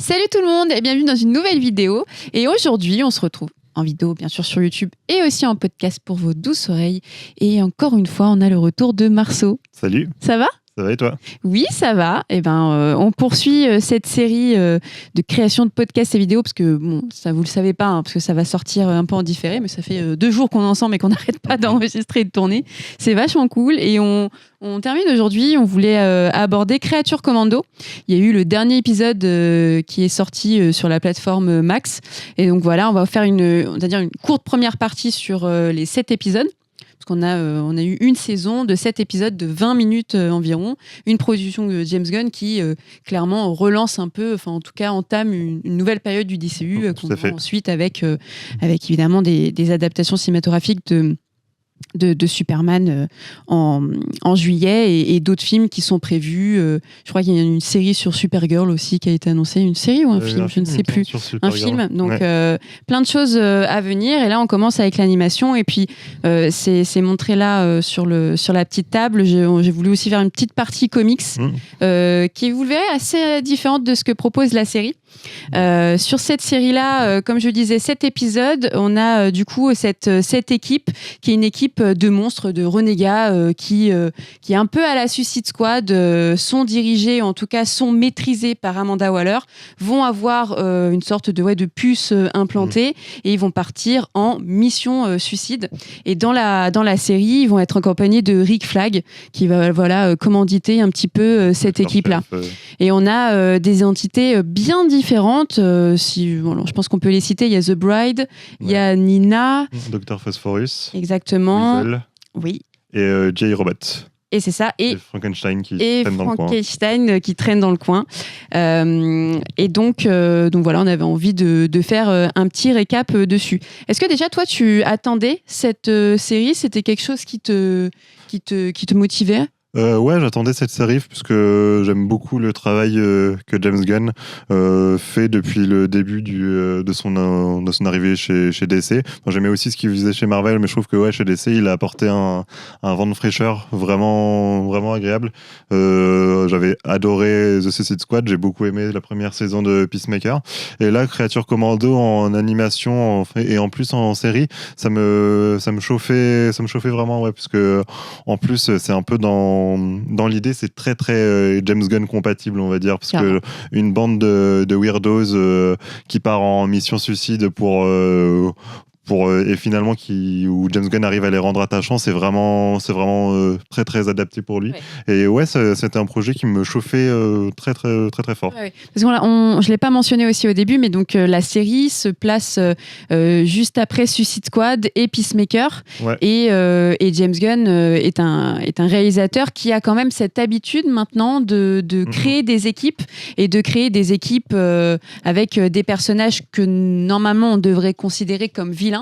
Salut tout le monde et bienvenue dans une nouvelle vidéo. Et aujourd'hui, on se retrouve en vidéo bien sûr sur YouTube et aussi en podcast pour vos douces oreilles. Et encore une fois, on a le retour de Marceau. Salut. Ça va ? Ça va et toi ? Oui, ça va. Et on poursuit cette série de création de podcasts et vidéos parce que bon, ça vous le savez pas, parce que ça va sortir un peu en différé, mais ça fait 2 jours qu'on est ensemble et qu'on n'arrête pas d'enregistrer et de tourner. C'est vachement cool et on termine aujourd'hui. On voulait aborder Creature Commando. Il y a eu le dernier épisode qui est sorti sur la plateforme Max. Et donc voilà, on va faire une courte première partie sur les 7 épisodes. Parce qu'on on a eu une saison de 7 épisodes de 20 minutes environ, une production de James Gunn qui clairement relance un peu, enfin en tout cas entame une nouvelle période du DCU qu'on voit ensuite avec évidemment des adaptations cinématographiques de Superman en juillet et d'autres films qui sont prévus. Je crois qu'il y a une série sur Supergirl aussi qui a été annoncée. Une série ou un film, je ne sais plus. Un film. Donc plein de choses à venir. Et là, on commence avec l'animation. Et puis, c'est montré là sur la petite table. J'ai voulu aussi faire une petite partie comics qui, vous le verrez, assez différente de ce que propose la série. Sur cette série-là, comme je disais, 7 épisodes. On a du coup cette équipe qui est une équipe de monstres, de renégats qui est un peu à la Suicide Squad, sont dirigés, en tout cas sont maîtrisés par Amanda Waller, vont avoir une sorte de puce implantée et ils vont partir en mission suicide. Et dans la série, ils vont être accompagnés de Rick Flag qui va commanditer un petit peu cette équipe-là. Et on a des entités bien différentes. Je pense qu'on peut les citer. Il y a The Bride, il y a Nina, Dr Phosphorus. Exactement. Weasel, oui. Et J-Robot. Et c'est ça. Et Frankenstein qui traîne dans le coin. Qui traîne dans le coin. Et donc voilà, on avait envie de faire un petit récap dessus. Est-ce que déjà, toi, tu attendais cette série ? C'était quelque chose qui te motivait ? Ouais, j'attendais cette série parce que j'aime beaucoup le travail que James Gunn fait depuis le début de son arrivée chez DC. Enfin, j'aimais aussi ce qu'il faisait chez Marvel, mais je trouve que chez DC, il a apporté un vent de fraîcheur vraiment, vraiment agréable. J'avais adoré The Suicide Squad, j'ai beaucoup aimé la première saison de Peacemaker. Et là, Creature Commando en animation et en plus en série, ça me chauffait vraiment, parce que en plus, c'est un peu dans l'idée, c'est très très James Gunn compatible, on va dire, parce que une bande de weirdos qui part en mission suicide et finalement où James Gunn arrive à les rendre attachants, c'est vraiment très très adapté pour lui. Et c'était un projet qui me chauffait très très très très fort. Parce que je l'ai pas mentionné aussi au début, mais donc la série se place juste après Suicide Squad et Peacemaker. Et James Gunn est un réalisateur qui a quand même cette habitude maintenant de créer des équipes et de créer des équipes avec des personnages que normalement on devrait considérer comme vilains.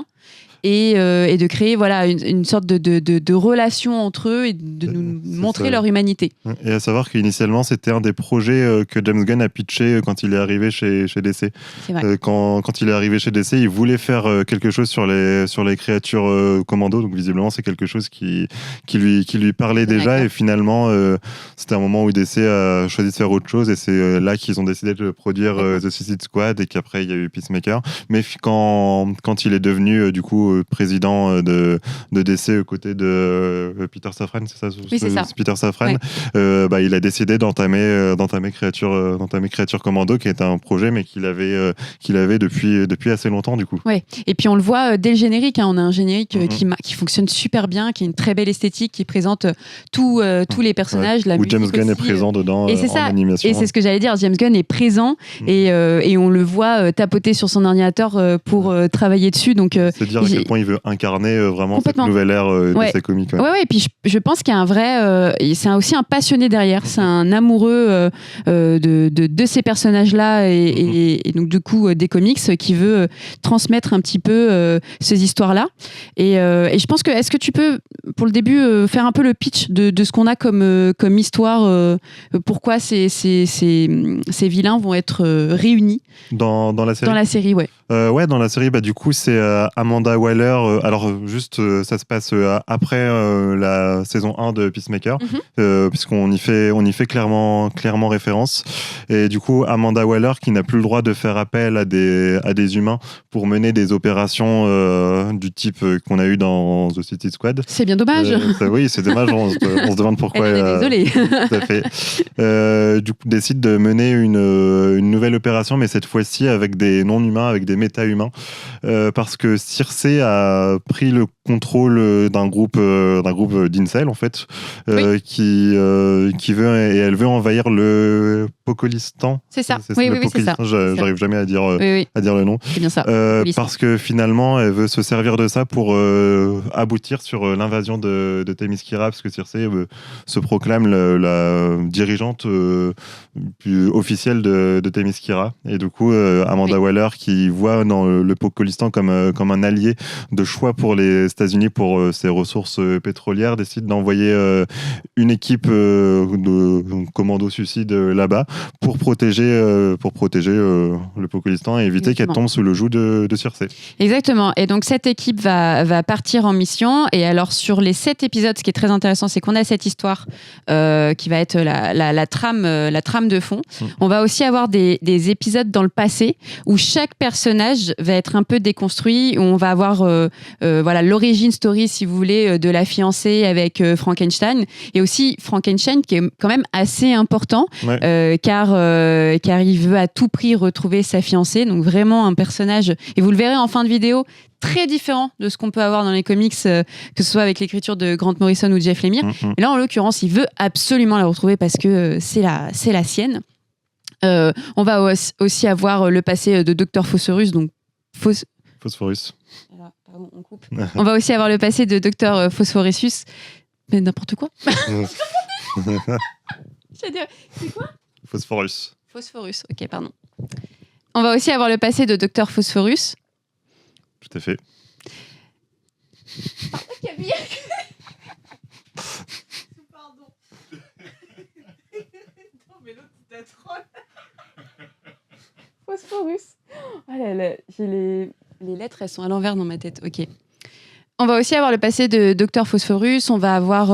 Et de créer une sorte de relation entre eux et de nous montrer leur humanité. Et à savoir qu'initialement, c'était un des projets que James Gunn a pitché quand il est arrivé chez DC. C'est vrai. Quand il est arrivé chez DC, il voulait faire quelque chose sur les créatures commando. Donc visiblement, c'est quelque chose qui lui parlait déjà. Et finalement, c'était un moment où DC a choisi de faire autre chose. Et c'est là qu'ils ont décidé de produire The Suicide Squad et qu'après, il y a eu Peacemaker. Mais quand il est devenu du coup président de DC aux côtés de Peter Safran, c'est ça ? Oui, c'est ça. Peter Safran. Il a décidé d'entamer Creature Commando, qui est un projet, mais qu'il avait depuis assez longtemps, du coup. Ouais. Et puis on le voit dès le générique. On a un générique qui fonctionne super bien, qui a une très belle esthétique, qui présente tous les personnages. La où James Gunn est présent dedans en animation. Et c'est ce que j'allais dire. James Gunn est présent et on le voit tapoter sur son ordinateur pour travailler dessus. Donc, c'est dire à quel point il veut incarner vraiment cette nouvelle ère de ses comics. Et puis je pense qu'il y a un vrai... c'est aussi un passionné derrière. C'est un amoureux de ces personnages-là et donc du coup des comics qui veut transmettre un petit peu ces histoires-là. Et je pense que... Est-ce que tu peux, pour le début, faire un peu le pitch de ce qu'on a comme histoire, pourquoi ces vilains vont être réunis dans la série. Dans la série, dans la série, du coup, c'est Amanda Waller, ça se passe après la saison 1 de Peacemaker, puisqu'on y fait clairement référence. Et du coup, Amanda Waller, qui n'a plus le droit de faire appel à des humains pour mener des opérations du type qu'on a eu dans The Suicide Squad. C'est bien dommage. Oui, c'est dommage. On se demande pourquoi. Désolée. Tout à fait. Du coup, décide de mener une nouvelle opération, mais cette fois-ci avec des non-humains, avec des méta-humains, parce que Circe a pris le contrôle d'un groupe d'incels en fait, qui veut et elle veut envahir le Pocolistan. C'est ça. Oui, c'est ça. J'arrive jamais à dire le nom. C'est bien ça. Parce que finalement, elle veut se servir de ça pour aboutir sur l'invasion de Themyscira, parce que Circe se proclame la dirigeante officielle de Themyscira. Et du coup, Amanda Waller, qui voit dans le Pocolistan comme un allié de choix pour les États-Unis pour ses ressources pétrolières, décide d'envoyer une équipe de commando suicide là-bas pour protéger le Pocolistan et éviter qu'elle tombe sous le joug de Circe. Exactement. Et donc cette équipe va partir en mission. Et alors sur les 7 épisodes, ce qui est très intéressant, c'est qu'on a cette histoire qui va être la trame de fond. On va aussi avoir des épisodes dans le passé où chaque personnage va être un peu déconstruit, où on va avoir l'origin story, si vous voulez, de la fiancée avec Frankenstein, et aussi Frankenstein qui est quand même assez important, car il veut à tout prix retrouver sa fiancée. Donc vraiment un personnage, et vous le verrez en fin de vidéo, très différent de ce qu'on peut avoir dans les comics, que ce soit avec l'écriture de Grant Morrison ou Jeff Lemire. Et là, en l'occurrence, il veut absolument la retrouver parce que c'est la sienne. On va aussi avoir le passé de Dr. Phosphorus, donc Phosphorus. Alors, pardon, on coupe. On va aussi avoir le passé de Dr. Phosphoressus. Mais n'importe quoi. C'est quoi ? Phosphorus. Phosphorus, ok, pardon. On va aussi avoir le passé de Dr. Phosphorus. Tout à fait. Camille. Pardon. Non, mais l'autre, c'est la troll. Phosphorus. Oh là là, j'ai les lettres, elles sont à l'envers dans ma tête. Ok. On va aussi avoir le passé de Dr. Phosphorus. On va avoir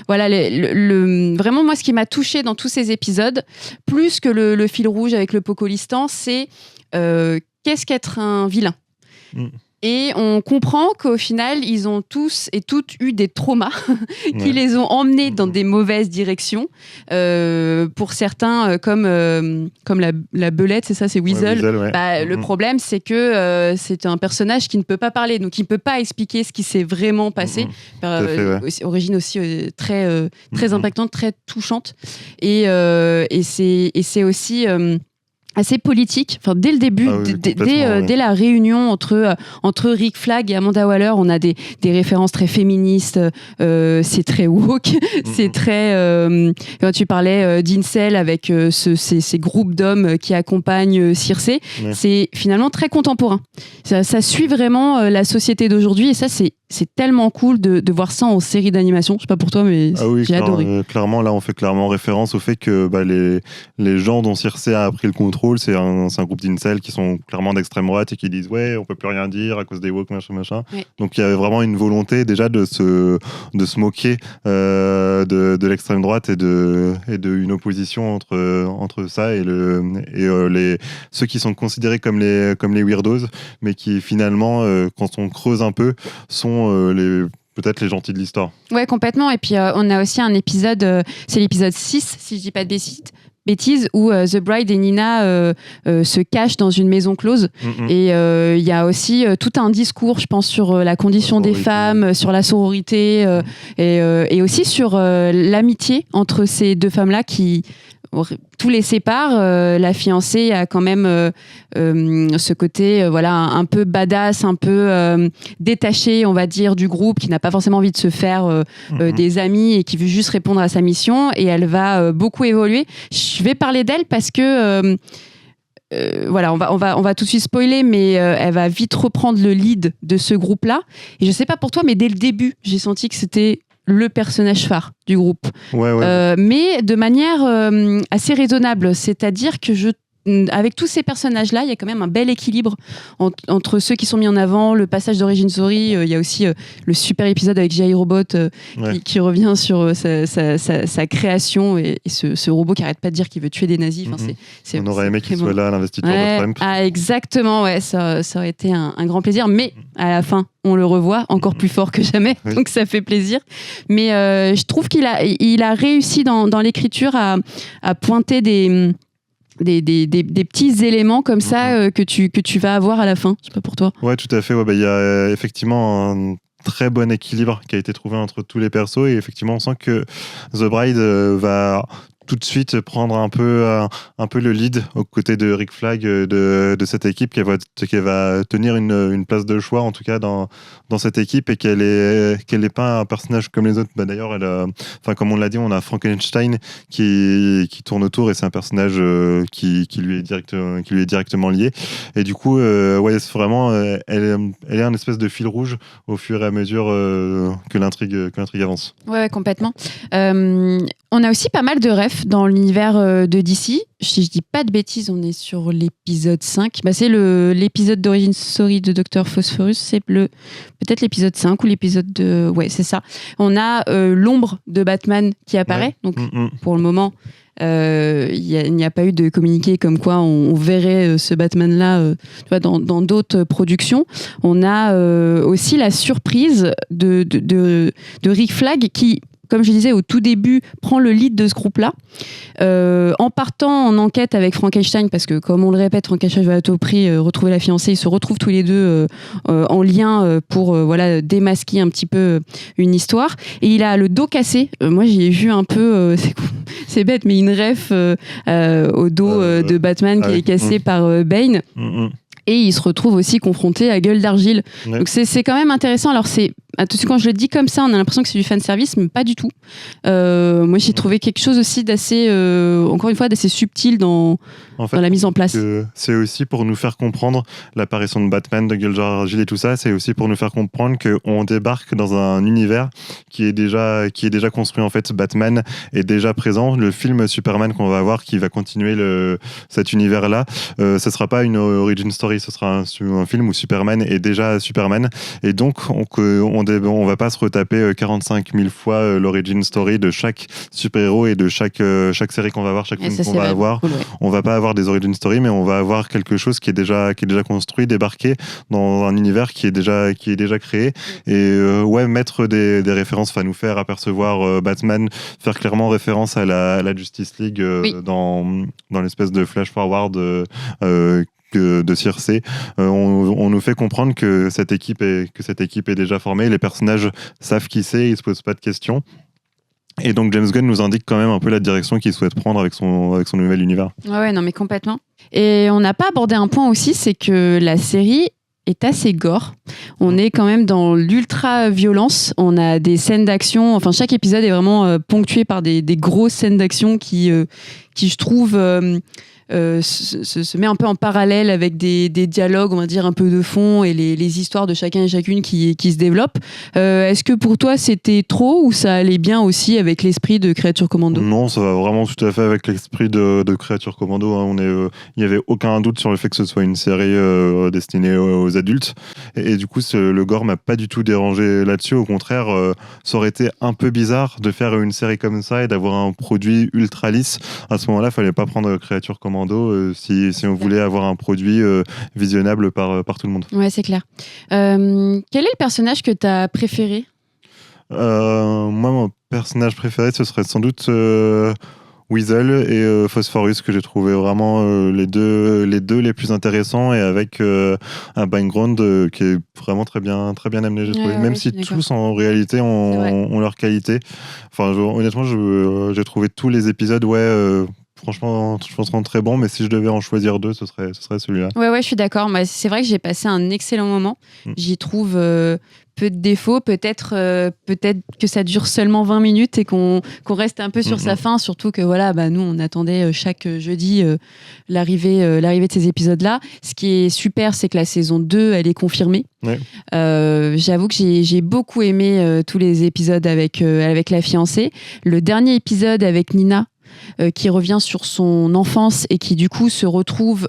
vraiment, moi, ce qui m'a touchée dans tous ces épisodes, plus que le fil rouge avec le Pocolistan, c'est qu'est-ce qu'être un vilain. Et on comprend qu'au final, ils ont tous et toutes eu des traumas qui les ont emmenés dans des mauvaises directions. Pour certains, comme la belette, c'est ça, c'est Weasel. Le problème, c'est que c'est un personnage qui ne peut pas parler, donc il ne peut pas expliquer ce qui s'est vraiment passé. Origine aussi très impactante, très touchante. Et c'est aussi... assez politique. Enfin, dès le début, dès la réunion entre Rick Flag et Amanda Waller, on a des références très féministes. C'est très woke. C'est très. Quand tu parlais d'Incel avec ces groupes d'hommes qui accompagnent Circe, c'est finalement très contemporain. Ça suit vraiment la société d'aujourd'hui, et ça, c'est tellement cool de voir ça en série d'animation. Je sais pas pour toi, mais j'ai adoré. Clairement, là, on fait clairement référence au fait que les gens dont Circe a pris le contrôle, c'est un groupe d'incels qui sont clairement d'extrême droite et qui disent on peut plus rien dire à cause des woke, machin. Donc il y avait vraiment une volonté déjà de se moquer de l'extrême droite et de une opposition entre ça et ceux qui sont considérés comme les weirdos, mais qui finalement, quand on creuse un peu, sont peut-être les gentils de l'histoire. Ouais, complètement. Et puis on a aussi un épisode, c'est l'épisode 6, si je dis pas de bêtises, où The Bride et Nina se cachent dans une maison close. Et il y a aussi tout un discours, je pense, sur la condition des femmes, sur la sororité, et aussi sur l'amitié entre ces deux femmes-là qui... Tout les sépare. La fiancée a quand même ce côté un peu badass, un peu détaché, on va dire, du groupe, qui n'a pas forcément envie de se faire des amis et qui veut juste répondre à sa mission. Et elle va beaucoup évoluer. Je vais parler d'elle parce que on va tout de suite spoiler, mais elle va vite reprendre le lead de ce groupe-là. Et je sais pas pour toi, mais dès le début, j'ai senti que c'était le personnage phare du groupe. Mais de manière assez raisonnable. C'est-à-dire que je avec tous ces personnages-là, il y a quand même un bel équilibre entre ceux qui sont mis en avant, le passage d'Origin Story. Il y a aussi le super épisode avec J.I. Robot qui revient sur sa création et ce robot qui arrête pas de dire qu'il veut tuer des nazis. Enfin, on aurait aimé qu'il soit là à l'investiture de Trump. Exactement, ça aurait été un grand plaisir. Mais à la fin, on le revoit encore plus fort que jamais, donc ça fait plaisir. Mais je trouve qu'il a réussi dans l'écriture à pointer des petits éléments comme ça que tu vas avoir à la fin. Je sais pas pour toi. Ouais, tout à fait. Il y a effectivement un très bon équilibre qui a été trouvé entre tous les persos et effectivement on sent que The Bride va tout de suite prendre un peu le lead aux côtés de Rick Flag de cette équipe qui va tenir une place de choix en tout cas dans cette équipe et qu'elle est pas un personnage comme les autres. D'ailleurs comme on l'a dit, on a Frankenstein qui tourne autour et c'est un personnage qui lui est directement lié et du coup c'est vraiment elle est un espèce de fil rouge au fur et à mesure que l'intrigue avance. Ouais, complètement. On a aussi pas mal de refs dans l'univers de DC. Si je dis pas de bêtises, on est sur l'épisode 5. C'est l'épisode d'Origin Story de Dr. Phosphorus. C'est peut-être l'épisode 5 ou l'épisode de... Ouais, c'est ça. On a l'ombre de Batman qui apparaît. Donc, pour le moment, il n'y a pas eu de communiqué comme quoi on verrait ce Batman-là dans d'autres productions. On a aussi la surprise de Rick Flag qui... Comme je disais au tout début, prend le lead de ce groupe-là. En partant en enquête avec Frankenstein, parce que comme on le répète, Frankenstein va à tout prix retrouver la fiancée, ils se retrouvent tous les deux en lien pour démasquer un petit peu une histoire. Et il a le dos cassé. Moi, j'y ai vu un peu, c'est bête, mais une ref au dos de Batman qui est cassé par Bane. Et il se retrouve aussi confronté à Gueule d'Argile. Ouais. Donc c'est quand même intéressant. Alors quand je le dis comme ça, on a l'impression que c'est du fanservice, mais pas du tout. Moi, j'ai trouvé quelque chose aussi d'assez, encore une fois, d'assez subtil dans la mise en place. C'est aussi pour nous faire comprendre l'apparition de Batman, de Gueule d'Argile et tout ça. C'est aussi pour nous faire comprendre qu'on débarque dans un univers qui est déjà construit. En fait, Batman est déjà présent. Le film Superman qu'on va avoir, qui va continuer cet univers-là, ce sera pas une origin story, ce sera un film où Superman est déjà Superman. Et donc, on va pas se retaper 45 000 fois l'origin story de chaque super-héros et de chaque série qu'on va avoir, chaque film qu'on va avoir. Cool, ouais. On va pas avoir des origin story, mais on va avoir quelque chose qui est déjà construit, débarqué dans un univers qui est déjà créé. Et mettre des références, nous faire apercevoir Batman, faire clairement référence à la Justice League dans l'espèce de flash forward de Circe. On nous fait comprendre que cette équipe est déjà formée, les personnages savent qui c'est, ils se posent pas de questions. Et donc James Gunn nous indique quand même un peu la direction qu'il souhaite prendre avec son nouvel univers. Ouais, non mais complètement. Et on n'a pas abordé un point aussi, c'est que la série est assez gore. On est quand même dans l'ultra-violence. On a des scènes d'action. Enfin, chaque épisode est vraiment ponctué par des grosses scènes d'action qui je trouve... se met un peu en parallèle avec des dialogues, on va dire, un peu de fond et les histoires de chacun et chacune qui se développent. Est-ce que pour toi, c'était trop ou ça allait bien aussi avec l'esprit de Créature Commando ? Non, ça va vraiment tout à fait avec l'esprit de Créature Commando. Hein. Il n'y avait aucun doute sur le fait que ce soit une série destinée aux adultes. Et du coup, le gore m'a pas du tout dérangé là-dessus. Au contraire, ça aurait été un peu bizarre de faire une série comme ça et d'avoir un produit ultra lisse. À ce moment-là, il fallait pas prendre Créature Commando si on voulait avoir un produit visionnable par tout le monde. Ouais, c'est clair. Quel est le personnage que tu as préféré ? Moi, mon personnage préféré, ce serait sans doute Weasel et Phosphorus, que j'ai trouvé vraiment les deux les plus intéressants et avec un background qui est vraiment très bien amené, j'ai trouvé. Même si tous en réalité ont leur qualité. Enfin, honnêtement, j'ai trouvé tous les épisodes franchement, je pense très bon, mais si je devais en choisir deux, ce serait celui-là. Ouais, je suis d'accord. C'est vrai que j'ai passé un excellent moment. J'y trouve peu de défauts. Peut-être que ça dure seulement 20 minutes et qu'on reste un peu sur sa fin. Surtout que nous, on attendait chaque jeudi l'arrivée de ces épisodes-là. Ce qui est super, c'est que la saison 2, elle est confirmée. Ouais. J'avoue que j'ai beaucoup aimé tous les épisodes avec la fiancée. Le dernier épisode avec Nina, qui revient sur son enfance et qui du coup se retrouve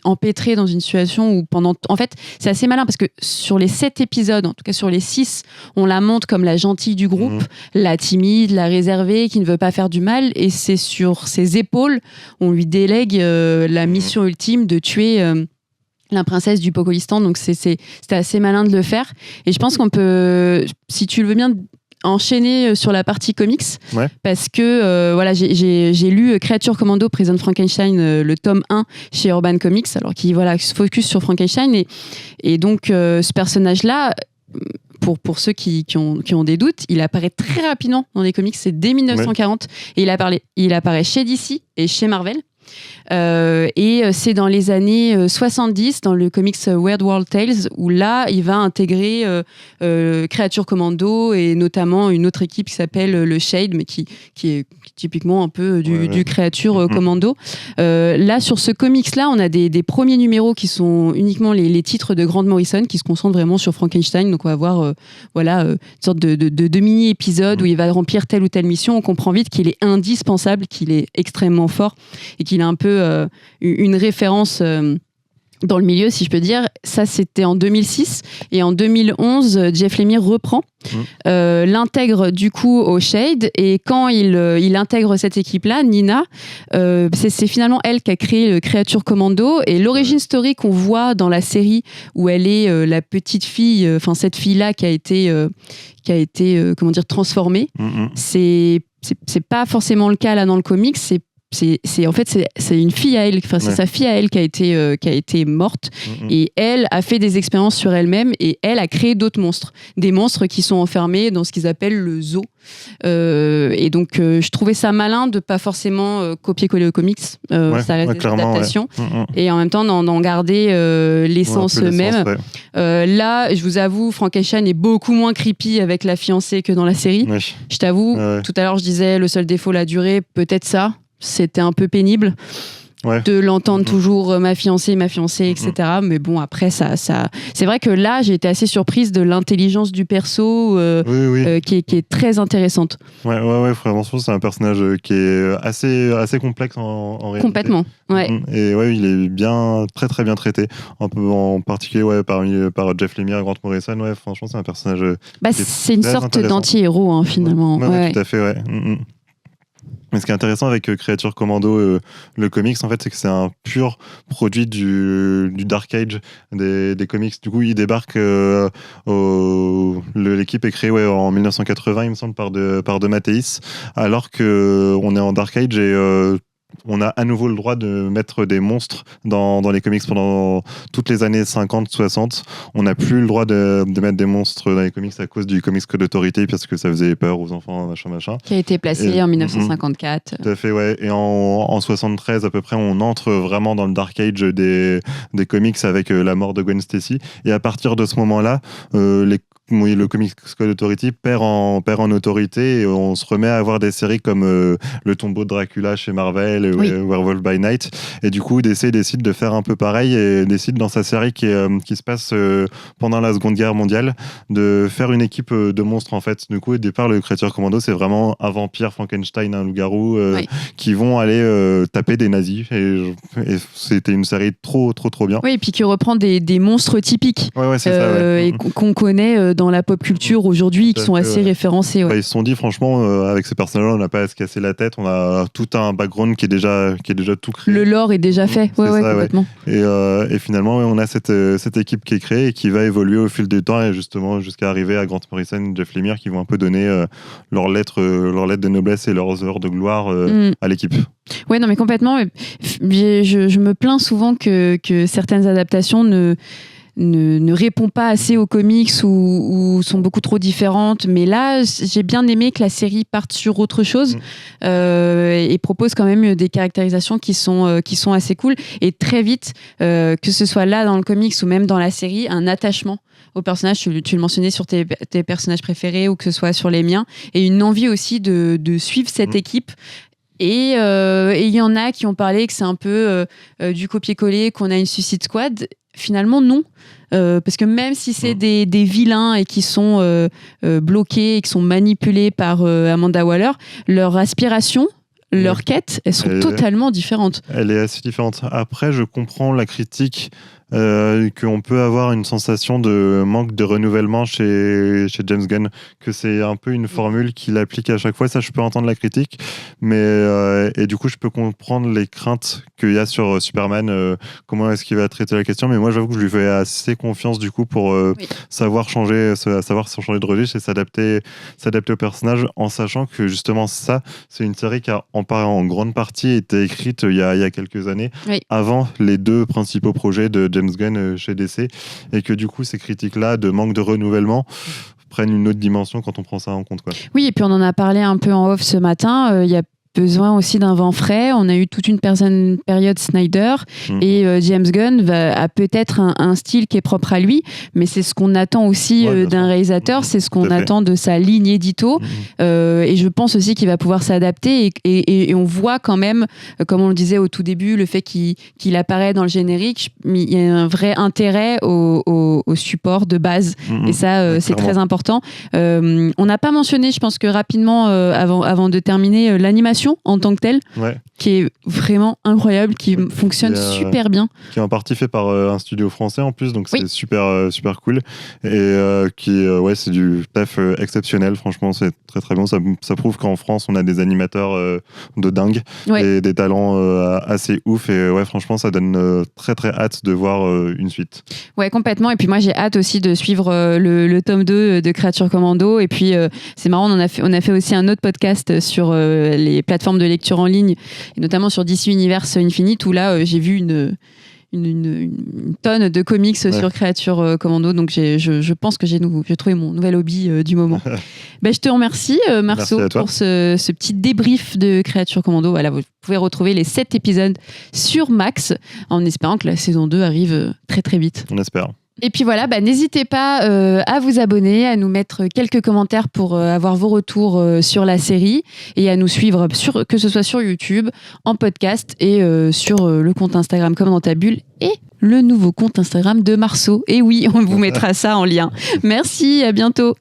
empêtré dans une situation où en fait c'est assez malin parce que sur les 7 épisodes, en tout cas sur les 6, on la montre comme la gentille du groupe, la timide, la réservée, qui ne veut pas faire du mal, et c'est sur ses épaules on lui délègue la mission ultime de tuer la princesse du Pocolistan. Donc c'était assez malin de le faire, et je pense qu'on peut, si tu le veux bien, enchaîner sur la partie comics, parce que voilà, j'ai lu Créature Commando Prison Frankenstein, le tome 1 chez Urban Comics, alors qui se focus sur Frankenstein, et donc ce personnage là, pour ceux qui ont des doutes, il apparaît très rapidement dans les comics, c'est dès 1940, et il apparaît chez DC et chez Marvel. Et c'est dans les années 70 dans le comics Weird World Tales où là il va intégrer Créature Commando et notamment une autre équipe qui s'appelle le Shade, mais qui est typiquement un peu du Créature Commando. Là sur ce comics là on a des premiers numéros qui sont uniquement les titres de Grant Morrison qui se concentrent vraiment sur Frankenstein, donc on va avoir une sorte de mini épisode où il va remplir telle ou telle mission. On comprend vite qu'il est indispensable, qu'il est extrêmement fort et qu'il a un peu une référence dans le milieu, si je peux dire. Ça, c'était en 2006. Et en 2011, Jeff Lemire reprend, l'intègre du coup au Shade. Et quand il intègre cette équipe-là, Nina, c'est finalement elle qui a créé le Créature Commando. Et l'origine story qu'on voit dans la série, où elle est la petite fille, cette fille-là qui a été comment dire, transformée, c'est pas forcément le cas là dans le comics. C'est une fille à elle, c'est sa fille à elle qui a été morte, et elle a fait des expériences sur elle-même, et elle a créé d'autres monstres, des monstres qui sont enfermés dans ce qu'ils appellent le zoo. Et donc je trouvais ça malin de pas forcément copier-coller aux comics, ça reste des adaptations, et en même temps d'en garder l'essence même. Là, je vous avoue, Frankenstein est beaucoup moins creepy avec la fiancée que dans la série. Je t'avoue, tout à l'heure je disais le seul défaut, la durée, peut-être ça. C'était un peu pénible de l'entendre toujours ma fiancée, etc. Mais bon, après, ça... c'est vrai que là, j'ai été assez surprise de l'intelligence du perso qui est très intéressante. Ouais, vraiment, c'est un personnage qui est assez complexe en réalité. Complètement, ouais. Et il est bien, très très bien traité. En particulier par Jeff Lemire et Grant Morrison. Ouais, franchement, c'est un personnage. C'est une sorte d'anti-héros, finalement. Ouais, tout à fait, ouais. Mais ce qui est intéressant avec Créature Commando, le comics, en fait, c'est que c'est un pur produit du Dark Age des comics. Du coup, il débarque, l'équipe est créée en 1980, il me semble, par de Mathéis, alors qu'on est en Dark Age et on a à nouveau le droit de mettre des monstres dans les comics pendant toutes les années 50-60. On n'a plus le droit de mettre des monstres dans les comics à cause du Comics Code Authority, parce que ça faisait peur aux enfants, machin. Qui a été placé en 1954. Tout à fait, ouais. Et en 73 à peu près, on entre vraiment dans le Dark Age des comics avec la mort de Gwen Stacy. Et à partir de ce moment-là, le Comics Code Authority perd en autorité, et on se remet à avoir des séries comme Le Tombeau de Dracula chez Marvel, Werewolf by Night, et du coup DC décide de faire un peu pareil et décide dans sa série qui se passe pendant la Seconde Guerre mondiale de faire une équipe de monstres, en fait. Du coup, au départ, le Créature Commando, c'est vraiment un vampire, Frankenstein, un loup-garou qui vont aller taper des nazis, et c'était une série trop bien. Oui, et puis qui reprend des monstres typiques c'est ça, et qu'on connaît dans la pop culture aujourd'hui, qui sont assez référencés. Ils se sont dit, franchement, avec ces personnages-là, on n'a pas à se casser la tête, on a tout un background qui est déjà tout créé. Le lore est déjà fait, complètement. Et finalement, on a cette équipe qui est créée et qui va évoluer au fil du temps, et justement jusqu'à arriver à Grant Morrison, Jeff Lemire, qui vont un peu donner leur lettre de noblesse et leurs heures de gloire à l'équipe. Ouais, non, mais complètement. Je me plains souvent que certaines adaptations ne répond pas assez aux comics ou sont beaucoup trop différentes, mais là j'ai bien aimé que la série parte sur autre chose et propose quand même des caractérisations qui sont assez cool, et très vite, que ce soit là dans le comics ou même dans la série, un attachement au personnage. Tu le mentionnais sur tes personnages préférés, ou que ce soit sur les miens, et une envie aussi de suivre cette équipe. Et il y en a qui ont parlé que c'est un peu du copier-coller, qu'on a une Suicide Squad. Finalement, non. Parce que même si c'est des vilains et qui sont bloqués et qui sont manipulés par Amanda Waller, leur aspiration leurs quêtes, elles sont totalement différentes. Elle est assez différente. Après, je comprends la critique qu'on peut avoir une sensation de manque de renouvellement chez James Gunn, que c'est un peu une formule qu'il applique à chaque fois. Ça, je peux entendre la critique, mais et du coup, je peux comprendre les craintes qu'il y a sur Superman. Comment est-ce qu'il va traiter la question? Mais moi, j'avoue que je lui fais assez confiance du coup pour savoir changer de registre et s'adapter au personnage, en sachant que justement ça, c'est une série qui a en grande partie été écrite il y a quelques années, avant les deux principaux projets de James Gunn chez DC, et que du coup ces critiques-là de manque de renouvellement prennent une autre dimension quand on prend ça en compte, quoi. Oui, et puis on en a parlé un peu en off ce matin, il y a besoin aussi d'un vent frais. On a eu toute une période Snyder et James Gunn a peut-être un style qui est propre à lui, mais c'est ce qu'on attend aussi d'un réalisateur, c'est ce qu'on attend de sa ligne édito, et je pense aussi qu'il va pouvoir s'adapter et on voit quand même, comme on le disait au tout début, le fait qu'il apparaît dans le générique, il y a un vrai intérêt au support de base, et ça c'est très important. On n'a pas mentionné, je pense que rapidement avant de terminer, l'animation en tant que telle, qui est vraiment incroyable, qui fonctionne super bien. Qui est en partie fait par un studio français en plus, donc c'est super cool. Et c'est du taf exceptionnel, franchement, c'est très très bon. Ça prouve qu'en France, on a des animateurs de dingue et des talents assez ouf. Et franchement, ça donne très très hâte de voir une suite. Ouais, complètement. Et puis moi, j'ai hâte aussi de suivre le tome 2 de Créature Commando. Et puis, c'est marrant, on a fait aussi un autre podcast sur les plateformes de lecture en ligne, et notamment sur DC Universe Infinite, où là j'ai vu une tonne de comics sur Créature Commando, donc je pense que j'ai trouvé mon nouvel hobby du moment. Je te remercie Marceau pour ce petit débrief de Créature Commando. Voilà, vous pouvez retrouver les 7 épisodes sur Max, en espérant que la saison 2 arrive très très vite. On espère. Et puis voilà, n'hésitez pas à vous abonner, à nous mettre quelques commentaires pour avoir vos retours sur la série, et à nous suivre, que ce soit sur YouTube, en podcast, et sur le compte Instagram Comme dans ta bulle, et le nouveau compte Instagram de Marceau. Et oui, on vous mettra ça en lien. Merci, à bientôt.